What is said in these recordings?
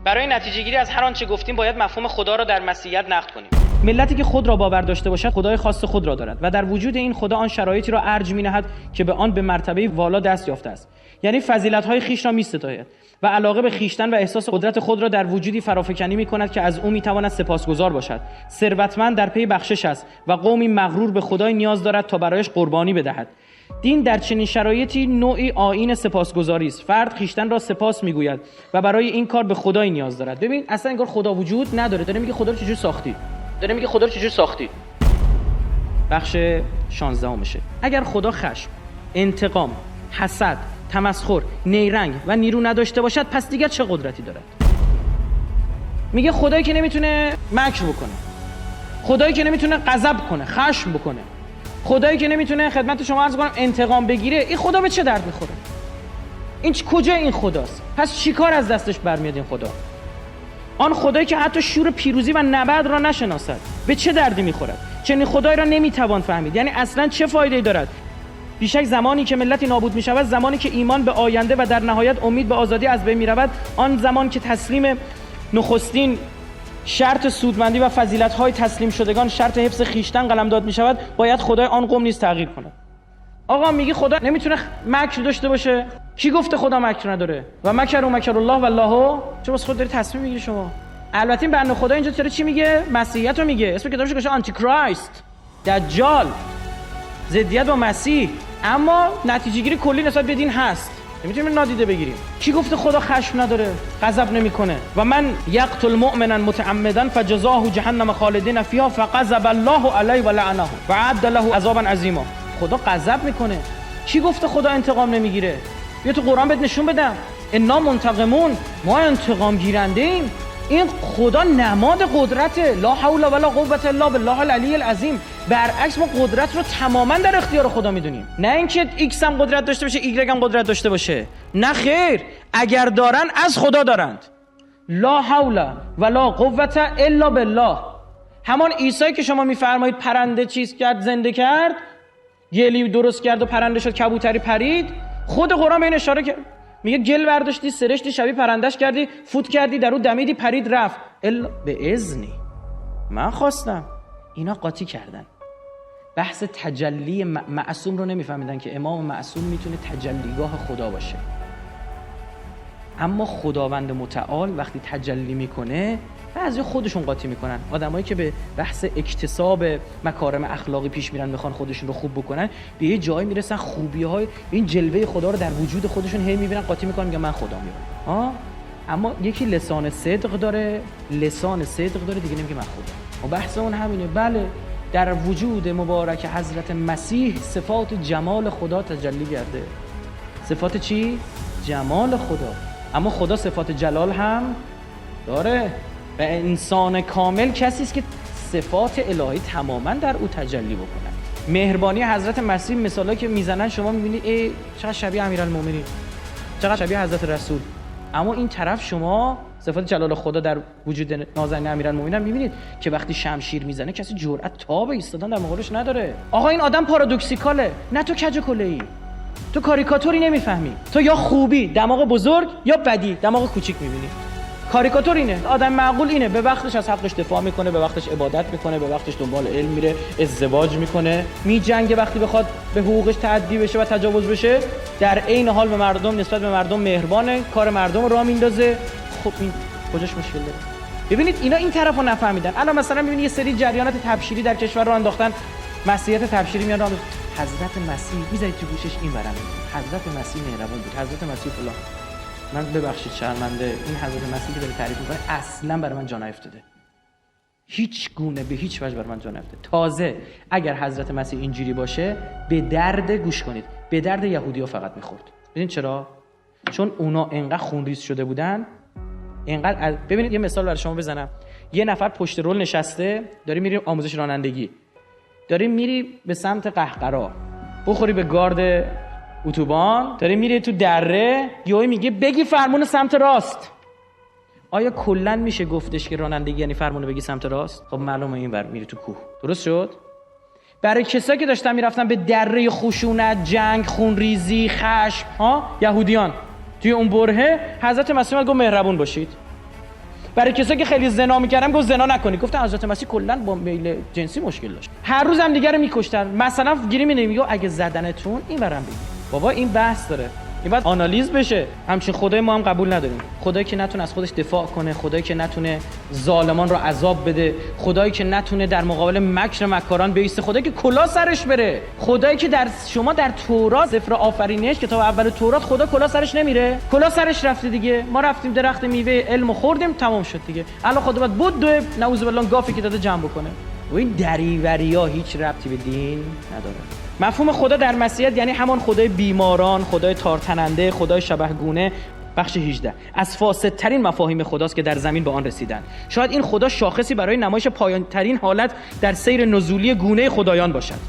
برای نتیجه گیری از هر آنچه گفتیم باید مفهوم خدا را در مسیحیت نقد کنیم. ملتی که خود را باور داشته باشد خدای خاص خود را دارد و در وجود این خدا آن شرایطی را ارج می‌نهد که به آن به مرتبه والا دست یافته است. یعنی فضیلت‌های خویش را می‌ستاید و علاقه به خویشتن و احساس قدرت خود را در وجودی فرافکنی می‌کند که از او می‌تواند سپاسگزار باشد. ثروتمند در پی بخشش است و قومی مغرور به خدای نیاز دارد تا برایش قربانی بدهد. دین در چنین شرایطی نوعی آیین سپاسگزاری است. فرد خویشتن را سپاس میگوید و برای این کار به خدای نیاز دارد. ببین اصلا انگار خدا وجود نداره. داره میگه خدا رو چجوری ساختی؟ بخش 16 میشه. اگر خدا خشم، انتقام، حسد، تمسخر، نیرنگ و نیرو نداشته باشد پس دیگر چه قدرتی دارد؟ میگه خدایی که نمیتونه مکر بکنه، خدایی که نمیتونه غضب کنه، خشم بکنه، خدایی که نمیتونه خدمت شما عرض کنم انتقام بگیره، این خدا به چه درد میخوره؟ این کجا این خداست؟ پس چیکار از دستش برمیاد این خدا؟ آن خدایی که حتی شور پیروزی و نبرد را نشناسد به چه دردی میخورد؟ چنین خدایی را نمیتوان فهمید. یعنی اصلا چه فایده‌ای دارد؟ بیشک زمانی که ملتی نابود میشود، زمانی که ایمان به آینده و در نهایت امید به آزادی از بین میرود، آن زمان که تسلیم نخستین شرط سودمندی و فضیلت‌های تسلیم شدگان شرط حفظ خیشتن قلمداد می‌شود، باید خدای آن قوم نیز تغییر کند. آقا میگی خدا نمیتونه مکر داشته باشه؟ کی گفته خدا مکر نداره؟ و مکر الله والله. چرا واسه خود داری تصمیم میگیری شما؟ البته این بنده خدا اینجا چرا چی میگه؟ مسیحیت رو میگه. اسم کتابش گذاشته آنتی کرایست، دجال، ضدیت با مسیح. اما نتیجه گیری کلی نسبت به دین هست. نمیتونیم نادیده بگیریم. کی گفته خدا خشم نداره، غضب نمیکنه؟ و من یقتل مؤمنا متعمدا فجزاه جهنم خالدین فیها فغضب الله علیه و لعنه و اعد له عذابا عظیما. خدا غضب میکنه. کی گفته خدا انتقام نمیگیره؟ بیا تو قرآن بهت نشون بدم. انا منتقمون، ما انتقام گیرنده ایم. این خدا نماد قدرته. لا حول ولا قوة الا بالله العلی العظیم. برعکس ما قدرت رو تماما در اختیار خدا میدونیم. نه اینکه ایکس هم قدرت داشته باشه، ایگرگ هم قدرت داشته باشه. نه خیر، اگر دارن از خدا دارند. لا حول ولا قوة الا بالله. همان عیسی که شما میفرمایید پرنده چیز کرد، زنده کرد، گلی درست کرد و پرنده شد، کبوتری پرید، خود قرآن به این اشاره کرد. میگه گل برداشتی، سرشتی، شبیه پرندش کردی، فوت کردی، در اون دمیدی، پرید رفت. الا به اذنی، من خواستم. اینا قاطی کردن. بحث تجلی معصوم رو نمیفهمیدن که امام معصوم میتونه تجلیگاه خدا باشه. اما خداوند متعال وقتی تجلی میکنه بعضی خودشون قاطی میکنن. آدمایی که به بحث اکتساب مکارم اخلاقی پیش میرن، میخوان خودشون رو خوب بکنن، به یه جایی میرسن خوبی‌های این جلوه خدا رو در وجود خودشون هی میبینن، قاطی میکنن، میگن من خدا میام. اما یکی لسان صدق داره، دیگه نمیگه من خدا. و بحث اون همینه. بله، در وجود مبارک حضرت مسیح صفات جمال خدا تجلی کرده. صفات چی؟ جمال خدا. اما خدا صفات جلال هم داره. و انسان کامل کسی است که صفات الهی تماما در او تجلی بکنه. مهربانی حضرت مسیح مثالی که میزنن شما میبینید ای چقدر شبیه امیرالمومنین، چقدر شبیه حضرت رسول. اما این طرف شما صفات جلال خدا در وجود نازنین امیرالمومنین میبینید که وقتی شمشیر میزنه کسی جرأت تاب ایستادن در مقابلش نداره. آقا این آدم پارادوکسیکاله. نه تو کج کله‌ای، تو کاریکاتوری نمیفهمی. تو یا خوبی دماغ بزرگ یا بدی دماغ کوچیک میبینی. کاریکاتور اینه. آدم معقول اینه، به وقتش از حقش دفاع میکنه، به وقتش عبادت میکنه، به وقتش دنبال علم میره، ازدواج میکنه، میجنگه وقتی بخواد به حقوقش تعدی بشه و تجاوز بشه، در عین حال به مردم نسبت به مردم مهربانه، کار مردم رو راه میندازه. خب این کجاش مشکل داره؟ ببینید اینا این طرفو نفهمیدن. الان مثلا میبینید یه سری جریانات تبشیری در کشور رو انداختن، مسیحیت تبشیری میاد راه حضرت مسیح میذارید تو گوشش این برام، حضرت مسیح مهربان بود، حضرت مسیح فلان. من ببخشید شرمنده، این حضرت مسیح که داره تعریف می‌کنه اصلا برای من جا نیفتاده. هیچ گونه به هیچ وجه برای من جا نیفتاده. تازه اگر حضرت مسیح اینجوری باشه به درد، گوش کنید، به درد یهودی‌ها فقط می‌خورد. ببینید چرا؟ چون اونا انقدر خونریز شده بودن، انقدر ببینید یه مثال برای شما بزنم. یه نفر پشت رول نشسته، داری میری آموزش رانندگی، داری میری به سمت قهقرا، بخوری به گارد اتوبان، داری میری تو دره، یهو میگه بگی فرمون سمت راست. آیا کلا میشه گفتش که رانندگی یعنی فرمون بگی سمت راست؟ خب معلومه این ور میری تو کوه. درست شد؟ برای کسایی که داشتن میرفتن به دره خشونت، جنگ، خونریزی، خشم، یهودیان توی اون برهه، حضرت مسیح گفت مهربون باشید. برای کسایی که خیلی زنا میکردن گفت زنا نکنید، گفتن حضرت مسیح کلا با میل جنسی مشکل داشت، هر روز هم دیگه رو میکشتن. مثلا گیری میگه اگه زدنتون این برام بگید. بابا این بحث داره، این باید آنالیز بشه. همچین خدای ما هم قبول نداریم، خدایی که نتونه از خودش دفاع کنه، خدایی که نتونه ظالمان رو عذاب بده، خدایی که نتونه در مقابل مکر مکاران بیسته، خدایی که کلاه سرش بره، خدایی که در شما در تورات سفر آفرینش کتاب اول تورات خدا کلاه سرش نمیره، کلاه سرش رفته دیگه. ما رفتیم درخت میوه علم خوردیم تمام شد دیگه. الان خدا باید بود نعوذ بالله گافی که داده جمع بکنه. و این دریوریا هیچ ربطی به دین نداره. مفهوم خدا در مسیحیت یعنی همان خدای بیماران، خدای تارتننده، خدای شبحگونه. بخش 18 از فاسدترین مفاهیم خداست که در زمین به آن رسیدن. شاید این خدا شاخصی برای نمایش پایان‌ترین حالت در سیر نزولی گونه خدایان باشد.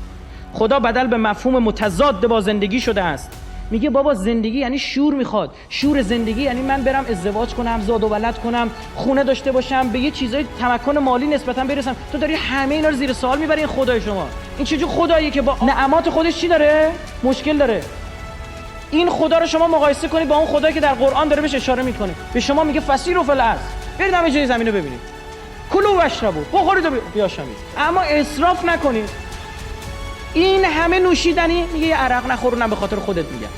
خدا بدل به مفهوم متضاد با زندگی شده است. میگه بابا زندگی یعنی شور میخواد، شور زندگی یعنی من برم ازدواج کنم، زاد و ولد کنم، خونه داشته باشم، به یه چیزای تمکن مالی نسبتا برسم. تو داری همه اینا رو زیر سوال میبری. این خدای شما این چه جور خداییه که با نعمات خودش چی داره؟ مشکل داره. این خدا رو شما مقایسه کنید با اون خدایی که در قرآن داره بهش اشاره میکنه، به شما میگه فسیروا فی الارض، برید همه جای زمین رو ببینید، کلوا و اشربوا، بخورید و بیاشامید، اما اسراف نکنید. این همه نوشیدنی، میگه یه عرق نخور، اونم به خاطر خودت میگم،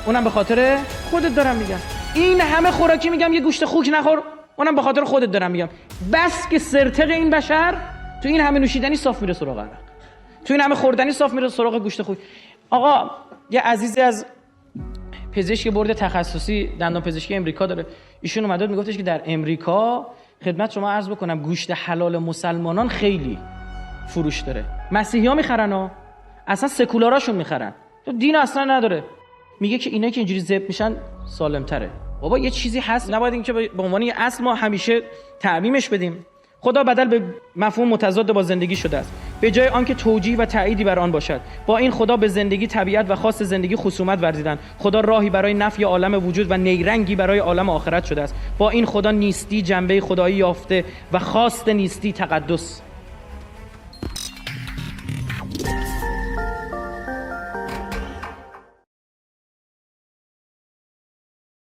اونم به خاطر خودت دارم میگم. این همه خوراکی میگم یه گوشت خوک نخور، اونم به خاطر خودت دارم میگم. بس که سرتق این بشر تو این همه نوشیدنی صاف میره سراغ عرق، تو این همه خوردنی صاف میره سراغ گوشت خوک. آقا یه عزیزی از پزشک برد تخصصی دندان پزشکی امریکا داره، ایشون اومد میگفتش که در امریکا خدمت شما عرض بکنم گوشت حلال مسلمانان خیلی فروش داره. مسیحی‌ها میخرن ها، اصلا سکولاراشون میخرن، تو دین اصلا نداره. میگه که اینا که اینجوری ذبح میشن سالم‌تره. بابا یه چیزی هست، نباید این که به عنوان یه اصل ما همیشه تعمیمش بدیم. خدا بدل به مفهوم متضاد با زندگی شده است، به جای آنکه توجیه و تأییدی بر آن باشد. با این خدا به زندگی، طبیعت و خاص زندگی خصومت ورزیدند. خدا راهی برای نفی عالم وجود و نیرنگی برای عالم آخرت شده است. با این خدا نیستی جنبه خدایی یافته و خواست نیستی تقدس.